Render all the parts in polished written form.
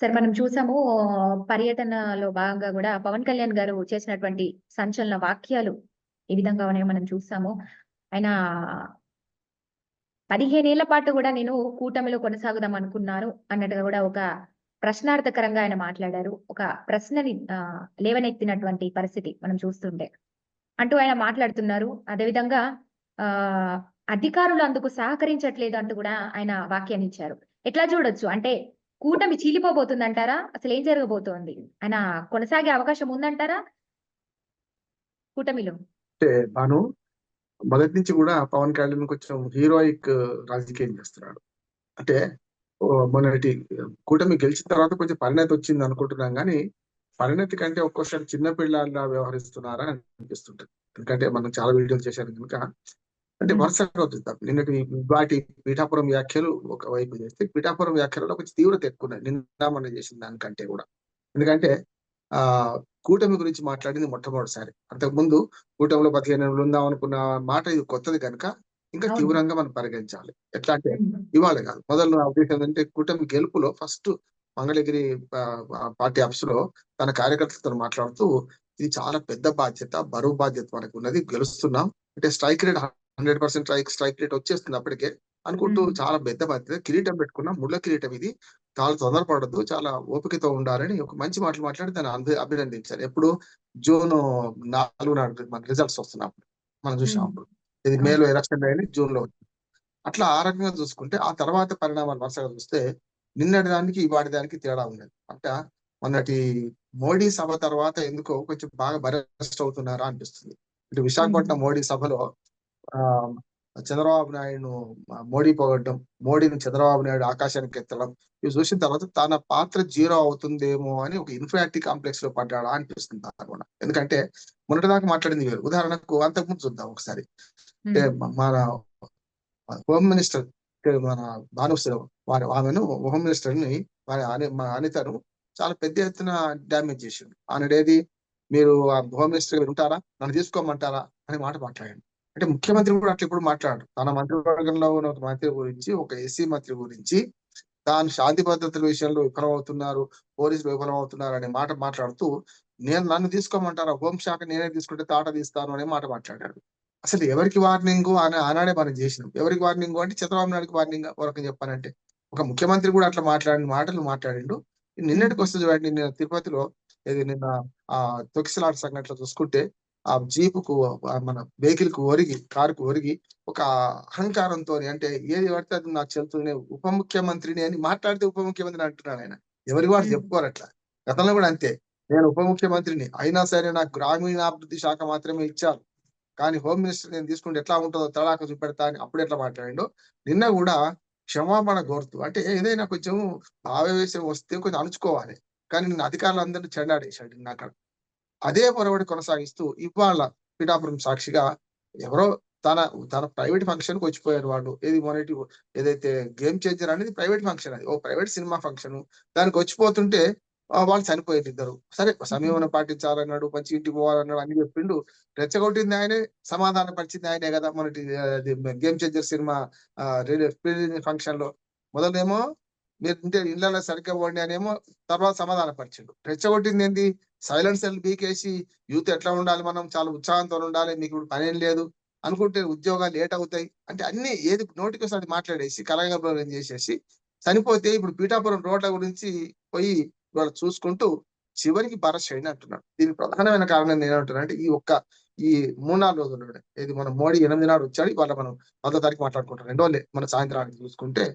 సరే మనం చూసాము పర్యటనలో భాగంగా గూడా పవన్ కళ్యాణ్ గారు చేసినటువంటి సంచలన వాక్యాలు ఏ విధంగా ఉన్నాయో మనం చూసాము. ఆయన 15 ఏళ్ల పాటు గూడా నేను కూటమిలో కొనసాగుదాం అనుకున్నాను అన్నట్టుగా గూడా ఒక ప్రశ్నార్థకరంగా ఆయన మాట్లాడారు. ఒక ప్రశ్నని లేవనెత్తినటువంటి పరిస్థితి మనం చూస్తుంటే. అంటూ ఆయన మాట్లాడుతున్నారు. అదేవిధంగా ఆహ్, అధికారులు అందుకు సహకరించట్లేదు అంటూ గూడా ఆయన వ్యాఖ్యానించారు. ఎట్లా చూడొచ్చు? అంటే కూటమి చీలిపోబోతుందంటారా? అసలేం జరగబోతోంది? ఆయన కొనసాగే అవకాశం ఉందంటారా కూటమిలో? అంటే భాను మొదటి నుంచి కూడా పవన్ కళ్యాణ్ కొంచెం హీరోయిక్ రాజకీయం చేస్తున్నాడు. అంటే మొన్నటి కూటమి గెలిచిన తర్వాత కొంచెం పరిణతి వచ్చింది అనుకుంటున్నాం కానీ పరిణతి కంటే ఒక్కోసారి చిన్న పిల్లల్లా వ్యవహరిస్తున్నారా అని అనిపిస్తుంటది. ఎందుకంటే మనం చాలా వీడియోలు చేశాను కనుక అంటే హ్మ్. వరుసగా చూద్దాం. నిన్నటి వాటి పీఠాపురం వ్యాఖ్యలు ఒకవైపు చేస్తే పీఠాపురం వ్యాఖ్యలలో కొంచెం తీవ్రత ఎక్కువ ఉన్నాయి నిన్న మనం చేసిన దానికంటే కూడా. ఎందుకంటే ఆ కూటమి గురించి మాట్లాడింది మొట్టమొదటిసారి. అంతకుముందు కూటమిలో 15 నెలలు ఉందాం అనుకున్న మాట ఇది కొత్తది కనుక ఇంకా అవును. తీవ్రంగా మనం పరిగణించాలి. ఎట్లా అంటే హ్మ్. ఇవాళ కాదు. మొదలు నా ఉద్దేశం ఏంటంటే కూటమి గెలుపులో ఫస్ట్ మంగళగిరి పార్టీ ఆఫీస్ లో తన కార్యకర్తలతో మాట్లాడుతూ ఇది చాలా పెద్ద బాధ్యత, బరువు బాధ్యత మనకు ఉన్నది. గెలుస్తున్నాం. అంటే స్ట్రైక్ రేట్ 100% స్ట్రైక్ రేట్ వచ్చేస్తుంది అప్పటికే అనుకుంటూ హ్మ్. చాలా పెద్ద బాధ్యత. కిరీటం పెట్టుకున్నాం. ముళ్ళ కిరీటం ఇది. చాలా తొందరపడద్దు. చాలా ఓపికతో ఉండాలని ఒక మంచి మాటలు మాట్లాడి దాన్ని అభినందించారు. ఎప్పుడు జూన్ 4 నాడు మన రిజల్ట్స్ వస్తున్నప్పుడు మనం చూసాం హ్మ్. అప్పుడు. ఇది అవును. మేలో ఎలక్షన్ అయింది, జూన్ లో వచ్చింది. అట్లా ఆ రకంగా చూసుకుంటే ఆ తర్వాత పరిణామాలు వరుసగా చూస్తే నిన్నటి దానికి ఇవాటి దానికి తేడా ఉన్నది. అంటే మొన్నటి మోడీ సభ తర్వాత ఎందుకో కొంచెం బాగా బరెస్ట్ అవుతున్నారా అనిపిస్తుంది. ఇటు హ్మ్. విశాఖపట్నం మోడీ సభలో ఆ చంద్రబాబు నాయుడును మోడీ పొగడ్డం, మోడీని చంద్రబాబు నాయుడు ఆకాశానికి ఎత్తడం ఇవి చూసిన తర్వాత తన పాత్ర జీరో అవుతుందేమో అని ఒక ఇన్ఫాక్టీ కాంప్లెక్స్ లో పడ్డాడా అనిపిస్తుంది నాకు కూడా. ఎందుకంటే మొన్నటిదాకా మాట్లాడింది వేరు. ఉదాహరణకు అంతకుముందు చూద్దాం ఒకసారి. అంటే హ్మ్. మన హోమ్ మినిస్టర్ మన భానుశ్రీ ఆమెను హోమ్ మినిస్టర్ ని మా అనితను చాలా పెద్ద ఎత్తున డ్యామేజ్ చేసిండు. ఆనాడేది మీరు ఆ హోమ్ మినిస్టర్ మీరు ఉంటారా, నన్ను తీసుకోమంటారా అనే మాట మాట్లాడండి. అంటే ముఖ్యమంత్రి కూడా అట్లా ఇప్పుడు మాట్లాడు. తన మంత్రివర్గంలో ఉన్న ఒక మంత్రి గురించి, ఒక ఎస్సీ మంత్రి గురించి తాను శాంతి భద్రతల విషయంలో విఫలమవుతున్నారు, పోలీసులు విఫలమవుతున్నారు అనే మాట మాట్లాడుతూ నన్ను తీసుకోమంటారా, హోంశాఖ నేనే తీసుకుంటే తాట తీస్తాను అనే మాట మాట్లాడాడు. అసలు ఎవరికి వార్నింగ్ అని ఆనాడే మనం చేసినాం. ఎవరికి వార్నింగ్ అంటే చంద్రబాబు నాయుడుకి వార్నింగ్ ఒక రకంగా చెప్పానంటే. ఒక ముఖ్యమంత్రి కూడా అట్లా మాట్లాడిన మాటలు మాట్లాడిండు. నిన్నటికి హ్మ్. వస్తే చూడండి, నిన్న తిరుపతిలో ఏది నిన్న తొక్కిసలాట సంఘటనలో చూసుకుంటే ఆ జీపుకు మన వెహికల్ కు ఒరిగి కారుకు ఒరిగి ఒక అహంకారంతో అంటే ఏది పడితే అది నాకు చెల్లుతుంది, ఉప ముఖ్యమంత్రిని అని మాట్లాడితే ఉప ముఖ్యమంత్రిని అంటున్నాడు ఆయన. ఎవరి వారు హ్మ్. చెప్పుకోరు అట్లా. గతంలో కూడా అంతే. నేను ఉప ముఖ్యమంత్రిని అయినా సరే నాకు గ్రామీణాభివృద్ధి శాఖ మాత్రమే ఇచ్చారు. కానీ హోమ్ మినిస్టర్ నేను తీసుకుంటే ఎట్లా ఉంటుందో తడాక చూపెడతా అని అప్పుడు ఎట్లా మాట్లాడిండో నిన్న కూడా క్షమాపణ కోరుతూ అంటే ఏదైనా కొంచెం ఆవేశం వస్తే కొంచెం అణుచుకోవాలి. కానీ నిన్న అధికారులందరినీ చెండాడేశాడు నిన్న. అదే పొరవడి కొనసాగిస్తూ ఇవాళ పిఠాపురం సాక్షిగా ఎవరో తన తన ప్రైవేట్ ఫంక్షన్ కి వచ్చిపోయారు వాళ్ళు. ఏది మొన్నటి ఏదైతే గేమ్ చేంజర్ అనేది ప్రైవేట్ ఫంక్షన్, అది ఓ ప్రైవేట్ సినిమా ఫంక్షన్. దానికి వచ్చిపోతుంటే వాళ్ళు చనిపోయారు ఇద్దరు. సరే హ్మ్. సంయమనం పాటించాలన్నాడు, మంచి ఇంటికి పోవాలన్నాడు, అన్ని చెప్పిండు. రెచ్చగొట్టింది ఆయనే, సమాధానం పరిచింది ఆయనే కదా మొన్నటి గేమ్ చేంజర్ సినిమా ఫంక్షన్ లో. మొదలేమో మీరు ఇంటే ఇళ్లలో సరిగ్గా పోండి అనేమో, తర్వాత సమాధాన పరిచిండు. రెచ్చగొట్టింది ఏంది, సైలెన్సర్లు పీకేసి యూత్ ఎట్లా ఉండాలి, మనం చాలా ఉత్సాహంతో ఉండాలి, మీకు ఇప్పుడు పనేం లేదు అనుకుంటే ఉద్యోగాలు లేట్ అవుతాయి అంటే అన్ని ఏది నోటికొస్తే అది మాట్లాడేసి కలగబోలం చేసేసి చనిపోతే ఇప్పుడు పీఠాపురం రోడ్ల గురించి పోయి వాళ్ళు చూసుకుంటూ చివరికి భరత్ షైన్ అంటున్నాడు. దీనికి ప్రధానమైన కారణం నేను ఏమంటున్నా అంటే ఈ 3-4 రోజుల్లోనే ఇది మనం మోడీ 8 నాడు వచ్చాడు. ఇవాళ మనం 10వ తారీఖు మాట్లాడుకుంటాం. 2 రోజులే మన సాయంత్రానికి చూసుకుంటే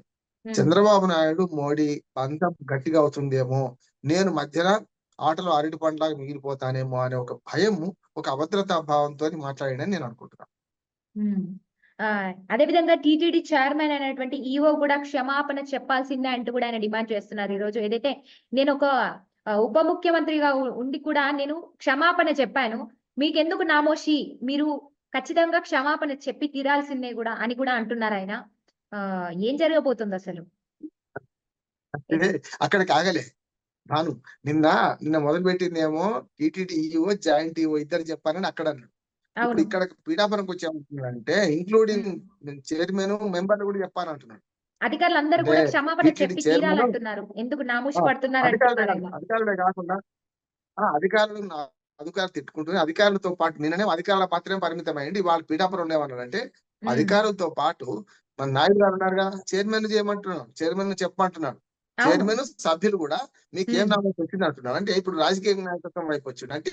హ్మ్. చంద్రబాబు నాయుడు మోడీ బంధం గట్టిగా అవుతుందేమో, నేను మధ్యన ఆటలో అరటి పండ్లాగా మిగిలిపోతానేమో అనే ఒక భయము, ఒక అభద్రతా భావంతోని మాట్లాడాడని నేను అనుకుంటున్నాను. హ్మ్. అదే విధంగా టీటీడీ చైర్మన్ అయినటువంటి ఈవో కూడా క్షమాపణ చెప్పాల్సిందే అంటూ కూడా ఆయన డిమాండ్ చేస్తున్నారు ఈరోజు. ఏదైతే నేనొక ఉప ముఖ్యమంత్రిగా ఉండి కూడా నేను క్షమాపణ చెప్పాను. మీకెందుకు నామోషీ? మీరు ఖచ్చితంగా క్షమాపణ చెప్పి తీరాల్సిందే గూడా అని కూడా అంటున్నారాయన. ఏం జరగబోతుందసలు? అంటే అక్కడికి ఆగలే. భాను నిన్న నిన్న మొదలుపెట్టిందేమో టీటీడీ ఈఓ, జాయింట్ ఈఓ ఇద్దరు చెప్పారని అక్కడ అన్నాడు. ఇప్పుడు అవును. ఇక్కడ పీఠాపురంకి వచ్చేమంటున్నాడంటే ఇంక్లూడింగ్ హ్మ్. చైర్మన్, మెంబర్లు కూడా చెప్పాలంటున్నాడు. అధికారులందరూ అంటే కూడా క్షమాపణ టీటీడీ చెప్పి చైర్మన్ తీరాలంటున్నారు. ఎందుకు నామూషి పడుతున్నారు అధికారులే అంటున్నారు కాదు, ఆయన. అధికారులే కాకుండా అధికారులు తిట్టుకుంటూనే అధికారులతో పాటు నిన్ననే అధికారుల మాత్రమే పరిమితమైంది. వాళ్ళు పీఠాపురం ఏమన్నారంటే హ్మ్. అధికారులతో పాటు మన నాయుడు గారు ఉన్నారుగా, చైర్మన్ చేయమంటున్నాడు, చైర్మన్ చెప్పమంటున్నాడు. అవును. చైర్మన్ సభ్యులు కూడా మీకేం హ్మ్. నామోషి వచ్చింది అంటున్నారు. అంటే ఇప్పుడు రాజకీయ నాయకత్వం వైపు వచ్చిండు. అంటే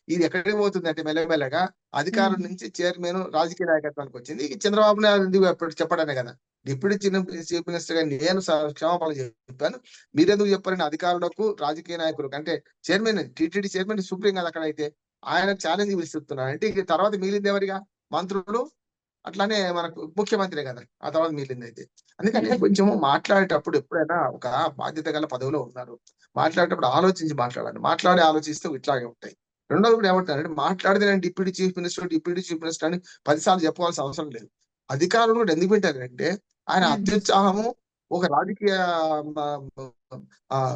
ఇది ఎక్కడికి పోతుంది అంటే మెల్లమెల్లగా హ్మ్. అధికారం నుంచి చైర్మన్ రాజకీయ నాయకత్వానికి వచ్చింది. ఈ చంద్రబాబు నాయుడు ఎందుకు ఎప్పుడు చెప్పడమే కదా. డిప్యూటీ చీఫ్ మినిస్టర్ గా నేను క్షమాపణ చెప్పాను. మీరెందుకు చెప్పారని అధికారులకు రాజకీయ నాయకులకు అంటే చైర్మన్ టీటీడీ చైర్మన్ సుప్రీం కదా అక్కడ అయితే ఆయన ఛాలెంజ్ విసురుతున్నారు. అంటే ఇక తర్వాత మిగిలింది ఎవరిగా మంత్రులు అట్లానే మనకు ముఖ్యమంత్రి కదా ఆ తర్వాత మిగిలింది అయితే. అందుకని హ్మ్. కొంచెం మాట్లాడేటప్పుడు ఎప్పుడైనా ఒక బాధ్యత గల పదవిలో ఉన్నారు, మాట్లాడేటప్పుడు ఆలోచించి మాట్లాడాలి. ఆలోచిస్తే ఇట్లాగే ఉంటాయి. రెండోది కూడా ఏమంటారంటే మాట్లాడితే నేను డిప్యూటీ చీఫ్ మినిస్టర్ అని 10 సార్లు చెప్పుకోవాల్సిన అవసరం లేదు. అధికారులు కూడా ఎందుకు పెట్టారంటే ఆయన హ్మ్. అత్యుత్సాహము ఒక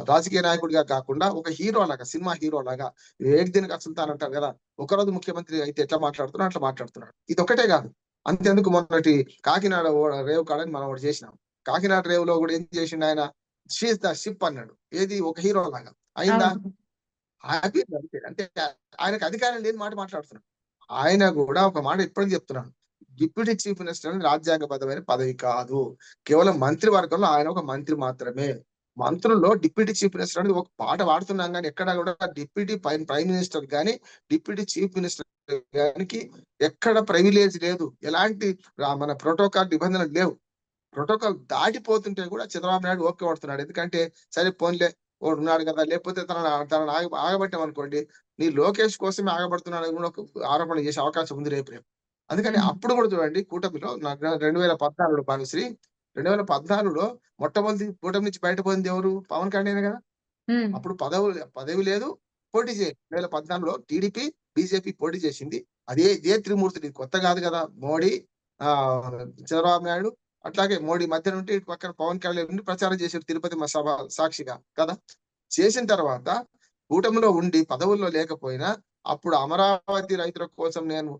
రాజకీయ నాయకుడిగా కాకుండా ఒక హీరో లాగా, సినిమా హీరో లాగా ఏక్ దిన్ కా సుల్తాన్ అంటారు కదా. ఒకరోజు ముఖ్యమంత్రి అయితే ఎట్లా మాట్లాడుతున్నాడు అట్లా మాట్లాడుతున్నాడు. ఇది ఒకటే కాదు, అంతెందుకు మొన్నటి కాకినాడ రేవ్ కాడని మనం ఒకటి చేసినాం. కాకినాడ రేవ్ లో కూడా ఏం చేసిండు ఆయన, షీఈస్ ద షిప్ అన్నాడు. ఏది ఒక హీరో లాగా అయిందా? అవును. హ్యాపీ అంతే. అంటే ఆయనకు అధికారం లేని మాట మాట్లాడుతున్నాడు. ఆయన కూడా ఒక మాట ఇప్పటికి చెప్తున్నాను, డిప్యూటీ చీఫ్ మినిస్టర్ అని రాజ్యాంగబద్ధమైన పదవి కాదు. కేవలం మంత్రివర్గంలో ఆయన ఒక మంత్రి మాత్రమే. మంత్రుల్లో డిప్యూటీ చీఫ్ మినిస్టర్ అనేది ఒక పాట పాడుతున్నాం కానీ ఎక్కడ కూడా డిప్యూటీ ప్రైమ్ మినిస్టర్ కానీ డిప్యూటీ చీఫ్ మినిస్టర్ గానికి ఎక్కడ ప్రివిలేజ్ లేదు. ఎలాంటి మన ప్రోటోకాల్ నిబంధనలు లేవు. ప్రోటోకాల్ దాటిపోతుంటే కూడా చంద్రబాబు నాయుడు ఓకే పడుతున్నాడు. ఎందుకంటే సరే పోన్లే వాడు ఉన్నాడు కదా, లేకపోతే తనను ఆగబట్టాం అనుకోండి, నీ లోకేష్ కోసమే ఆగబడుతున్నాడు కూడా ఒక ఆరోపణ చేసే అవకాశం ఉంది రేపు. అందుకని హ్మ్. అప్పుడు కూడా చూడండి కూటమిలో 2014 భానుశ్రీ 2014లో మొట్టమొదటి కూటమి నుంచి బయటపోయింది ఎవరు? పవన్ కళ్యాణ్ కదా. హ్మ్. అప్పుడు పదవి లేదు, పోటీ చేయాలి. 2014లో టీడీపీ, బీజేపీ పోటీ చేసింది. ఇదే త్రిమూర్తులు, ఇది కొత్త కాదు కదా. మోడీ, చంద్రబాబు నాయుడు, అట్లాగే మోడీ మధ్య నుండి ఇటు పక్కన పవన్ కళ్యాణ్ నుండి ప్రచారం చేశారు తిరుపతి సభ సాక్షిగా కదా. చేసిన తర్వాత కూటమిలో ఉండి పదవుల్లో లేకపోయినా అప్పుడు అమరావతి రైతుల కోసం నేను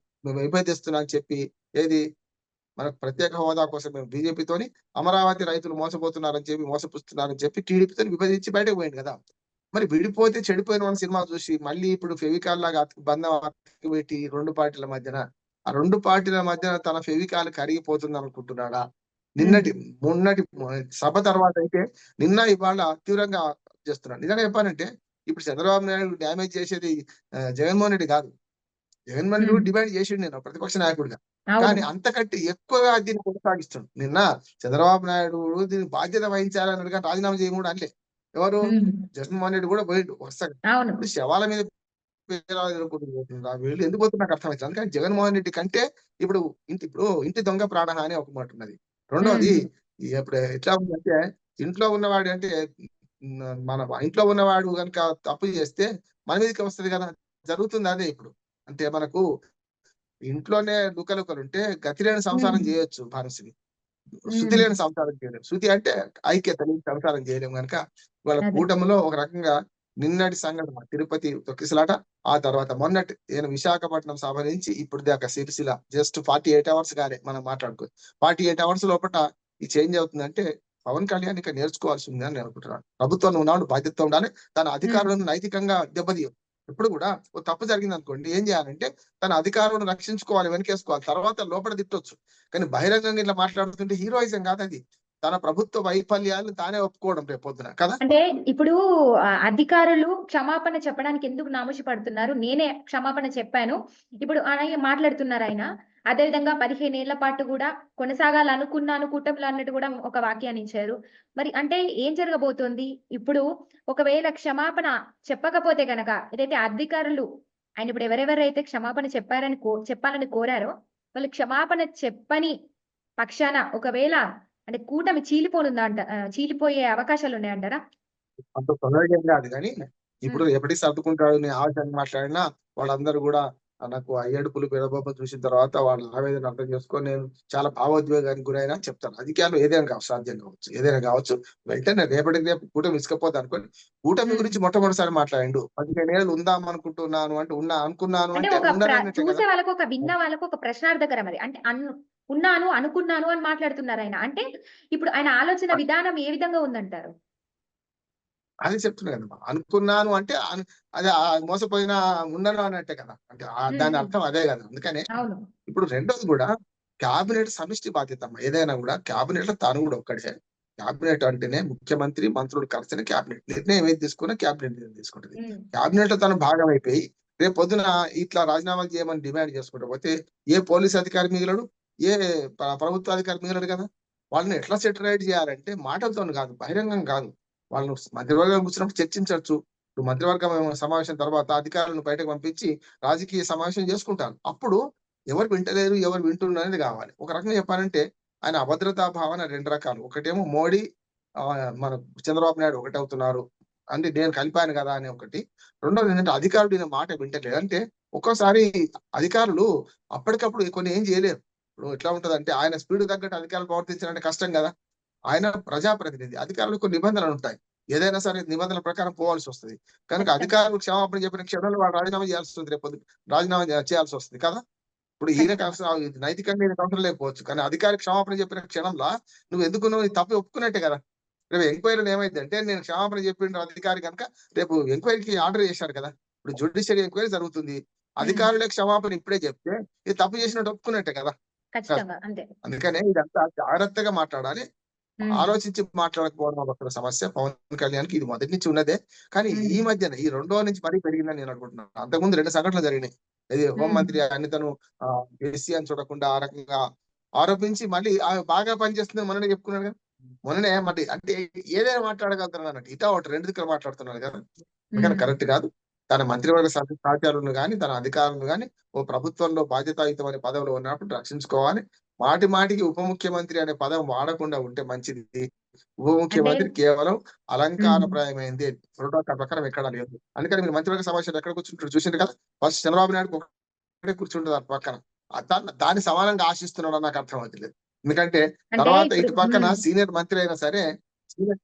విభజిస్తున్నా అని చెప్పి ఏది మనకు ప్రత్యేక హోదా కోసం మేము బీజేపీతోని, అమరావతి రైతులు మోసపుస్తున్నారని చెప్పి టీడీపీతో విభజించి బయటకు పోయింది కదా. మరి విడిపోతే చెడిపోయిన వాడి సినిమా చూసి మళ్ళీ ఇప్పుడు ఫెవికాల్ లాగా బంధం పెట్టి రెండు పార్టీల మధ్యన తన ఫెవికాల్ కరిగిపోతుంది అనుకుంటున్నాడా? హ్మ్. మొన్నటి సభ తర్వాత అయితే నిన్న ఇవాళ తీవ్రంగా చేస్తున్నాడు. నిజంగా చెప్పాలంటే ఇప్పుడు చంద్రబాబు నాయుడు డ్యామేజ్ చేసేది జగన్మోహన్ రెడ్డి కాదు. జగన్మోహన్ రెడ్డి హ్మ్. కూడా డిమాండ్ చేసిండు నేను ప్రతిపక్ష నాయకుడిగా. అవును. కానీ అంతకంటే ఎక్కువగా దీన్ని కొనసాగిస్తుండు. నిన్న చంద్రబాబు నాయుడు దీనికి బాధ్యత వహించాలన్నాడు కానీ రాజీనామా చేయకుండా అనలే. ఎవరు? హ్మ్. జగన్మోహన్ రెడ్డి కూడా పోయిండు వరుసగా. అవును. ఇప్పుడు శవాల మీద పేలాలు ఎగురుకుంటూ వీళ్ళు ఎందుకు పోతుందో నాకు అర్థమైతలేదు. అందుకని జగన్మోహన్ రెడ్డి కంటే ఇప్పుడు ఇంటి దొంగ ప్రాణహాని ఒక మాట ఉన్నది. రెండోది హ్మ్. ఇప్పుడు ఎట్లా ఉందంటే ఇంట్లో ఉన్నవాడు అంటే మన ఇంట్లో ఉన్నవాడు గనుక తప్పు చేస్తే మన మీదకి వస్తది కదా. జరుగుతుంది అదే ఇప్పుడు. అంటే మనకు ఇంట్లోనే లుకలుకలుంటే గతి లేని సంసారం హ్మ్. చేయొచ్చు భానుశ్రీ. శృతి హ్మ్. లేని సంసారం చేయలేం. శృతి అంటే ఐక్యత లేని సంసారం చేయలేం గనుక వాళ్ళ అదే. కూటమిలో ఒక రకంగా నిన్నటి సంఘటన తిరుపతి తొక్కిసలాట, ఆ తర్వాత మొన్నటి విశాఖపట్నం సభ నుంచి ఇప్పుడు దాకా సిరిసిల్ల జస్ట్ 48 అవర్స్ గానే మనం మాట్లాడుకోవచ్చు. 48 అవర్స్ లోపట ఈ చేంజ్ అవుతుందంటే పవన్ కళ్యాణ్ ఇక నేర్చుకోవాల్సి ఉంది అని నేను అనుకుంటున్నాను. ప్రభుత్వంలో ఉన్నవాడు బాధ్యతతో ఉండాలి. తన హ్మ్. అధికారులను నైతికంగా దెబ్బతీయదు. ఎప్పుడు కూడా ఓ తప్పు జరిగిందనుకోండి ఏం చేయాలంటే తన అధికారులను రక్షించుకోవాలి, వెనకేసుకోవాలి. తర్వాత లోపల తిట్టొచ్చు. కానీ బహిరంగంగా ఇట్లా మాట్లాడుతుంటే హీరోయిజం కాదది. తన ప్రభుత్వ వైఫల్యాలను తానే ఒప్పుకోవడం రేపొద్దున కదా. అంటే ఇప్పుడు అధికారులు క్షమాపణ చెప్పడానికి ఎందుకు నామూషి పడుతున్నారు? నేనే క్షమాపణ చెప్పాను. ఇప్పుడు ఆయన మాట్లాడుతున్నారాయన. అదేవిధంగా 15 ఏళ్ల పాటు గూడా కొనసాగాలనుకున్నాను కూటమిలో అన్నట్టు గూడా ఒక వ్యాఖ్యానించారు. మరి అంటే ఏం జరగబోతోంది? ఇప్పుడు ఒకవేళ క్షమాపణ చెప్పకపోతే గనక ఏదైతే అధికారులు ఆయన ఇప్పుడు ఎవరెవరైతే క్షమాపణ చెప్పాలని కోరారో వాళ్ళు క్షమాపణ చెప్పని పక్షాన ఒకవేళ అంటే కూటమి చీలిపోయే అవకాశాలున్నాయంటారా? అంత తొందరగా ఏం కాదు గానీ, ఇప్పుడు హ్మ్. ఎప్పటికి సర్దుకుంటాడు. నేను ఆవేశంగా మాట్లాడినా వాళ్ళందరూ గూడా నాకు ఆ ఏడుపులు, పెడబొబ్బలు చూసిన తర్వాత వాళ్ళ ఆవేదన అర్థం చేసుకొని నేను చాలా భావోద్వేగానికి గురైనా అని చెప్తాను. రాజకీయాల్లో ఏదైనా సాధ్యం కావచ్చు. ఏదైనా కావచ్చు. వెంటనే రేపటికి రేపు కూటమి ఇసుకపోతే అనుకోండి. కూటమి హ్మ్. గురించి మొట్టమొదటిసారి మాట్లాడిండు. 15 ఏళ్ళు ఉందాం అనుకుంటున్నాను అంటే అనుకున్నాను అంటే అంటే ఒక ఉండనన్నట్టే కదా. చూసే వాళ్ళకి, విన్న వాళ్ళకి ఒక ప్రశ్నార్థకరం అది. అంటే ఉన్నాను, అనుకున్నాను అని మాట్లాడుతున్నారు ఆయన. అంటే ఇప్పుడు ఆయన ఆలోచన విధానం ఏ విధంగా ఉందంటారు? అది చెప్తున్నా కదమ్మా. అనుకున్నాను అంటే అదే మోసపోయిన ఉన్నాను అన్నట్టే కదా! అంటే హ్మ్. దాని హ్మ్. అర్థం అదే కదా! అందుకనే అవును. ఇప్పుడు రెండోది గూడా క్యాబినెట్ సమిష్టి బాధ్యత అమ్మా. ఏదైనా గూడా క్యాబినెట్‌లో తాను గూడా ఒక్కడే. క్యాబినెట్ అంటేనే ముఖ్యమంత్రి, మంత్రులు కలిస్తేనే క్యాబినెట్. నిర్ణయం ఏది తీసుకున్నా క్యాబినెట్ నిర్ణయం తీసుకుంటది. హ్మ్. క్యాబినెట్‌లో తను భాగమైపోయి రేపు పొద్దున ఇట్లా రాజీనామాలు చేయమని డిమాండ్ చేసుకుంటూ పోతే ఏ పోలీస్ అధికారి మిగలడు, ఏ ప్రభుత్వ అధికారి మిగలడు కదా! వాళ్ళని ఎట్లా సెటరైట్ చేయాలంటే మాటలతోని కాదు, బహిరంగం కాదు. వాళ్ళు మంత్రివర్గం కూర్చున్నప్పుడు చర్చించొచ్చు. ఇప్పుడు మంత్రివర్గం సమావేశం తర్వాత అధికారులను బయటకు పంపించి రాజకీయ సమావేశం చేసుకుంటారు. అప్పుడు ఎవరు వింటలేరు, ఎవరు వింటున్నారు అనేది కావాలి. ఒక రకంగా చెప్పాలంటే ఆయన అభద్రతా భావన 2 రకాలు. ఒకటేమో మోడీ మన చంద్రబాబు నాయుడు ఒకటవుతున్నారు. అంటే నేను కలిపాను గదా! అని ఒకటి. రెండోది ఏంటంటే అధికారులు ఈయన మాట వింటలేదు. అంటే ఒక్కోసారి అధికారులు అప్పటికప్పుడు కొన్ని ఏం చేయలేరు. ఇప్పుడు ఎట్లా ఉంటదంటే ఆయన స్పీడ్‌కి తగ్గట్టు అధికారులు ప్రవర్తించాలంటే కష్టం గదా! ఆయన ప్రజాప్రతినిధి. అధికారులకు కొన్ని నిబంధనలుంటాయి. ఏదైనా సరే నిబంధనల ప్రకారం పోవాల్సొస్తది. కనుక ఖచ్చితంగా. అధికారులు క్షమాపణ చెప్పిన క్షణంలో వాడు రాజీనామా చేయాల్సొస్తుంది రేపొద్దున. రాజీనామా చేయాల్సొస్తది కదా! ఇప్పుడు ఈయనకి ఖచ్చితంగా. నైతికంగా ఈయనకు అవసరం లేకపోవచ్చు. కానీ అధికారికి క్షమాపణ చెప్పిన క్షణంలో నువ్వు నీ తప్పు ఒప్పుకున్నట్టే గదా! రేపు ఎంక్వైరీలో ఏమైద్దంటే నేను క్షమాపణ చెప్పిండ్రు అధికారి గనుక రేపు ఎంక్వైరీకి ఆర్డర్ చేశారు కదా! ఇప్పుడు జ్యుడిషియల్ ఎంక్వైరీ జరుగుతుంది. హ్మ్. అధికారులే క్షమాపణ ఇప్పుడే చెప్తే ఇది తప్పు చేసినట్టు ఒప్పుకున్నట్టే కదా! ఖచ్చితంగా. అంతే. అందుకనే ఇదంతా జాగ్రత్తగా మాట్లాడాలి. హ్మ్. ఆలోచించి మాట్లాడకపోవడం అదొక సమస్య. పవన్ కళ్యాణ్‌కి ఇది మొదటి నుంచి ఉన్నదే. కానీ హ్మ్. ఈ మధ్యన ఈ రెండో నుంచి మరీ పెరిగిందని నేను అనుకుంటున్నాను. అంతకుముందు 2 సంఘటనలు జరిగినాయి. ఇది హ్మ్. హోంమంత్రి అనితను ఎస్సీ అని చూడకుండా ఆ రకంగా ఆరోపించి మళ్ళీ ఆమె బాగా పనిచేస్తుందని మొన్ననే చెప్పుకున్నాడు కదా! మొన్ననే మరి అంటే ఏదైనా మాట్లాడగలుగుతున్నాడు అన్నట్టు. ఇటా అటు 2 దిక్కులు మాట్లాడుతున్నాడు కదా! అందుకని హ్మ్. కరెక్ట్ కాదు. తన మంత్రివర్గ సహచరులను గాని, తన అధికారులను గాని ఓ ప్రభుత్వంలో బాధ్యతాయుతమైన పదవిలో ఉన్నప్పుడు రక్షించుకోవాలి. మాటి మాటికి ఉప ముఖ్యమంత్రి అనే పదం వాడకుండా ఉంటే మంచిది. ఉప అంటే ముఖ్యమంత్రి కేవలం హ్మ్. అలంకారప్రాయమైంది. ప్రోటోకాల్ ప్రకారం ఎక్కడా లేదు. అందుకని మీరు మంత్రివర్గ సమావేశంలో ఎక్కడ కూర్చుంటారో చూసిండ్రు కదా! ఫస్ట్ చంద్రబాబు నాయుడుకి ఒకడే కూర్చుంటది అటు పక్కన. దాన్ని సమానంగా ఆశిస్తున్నాడని నాకు అర్థం అవుతలేదు. ఎందుకంటే అంటే తర్వాత ఇప్పుడు ఇటు పక్కన హ్మ్. సీనియర్ మంత్రి అయినా సరే, సీనియర్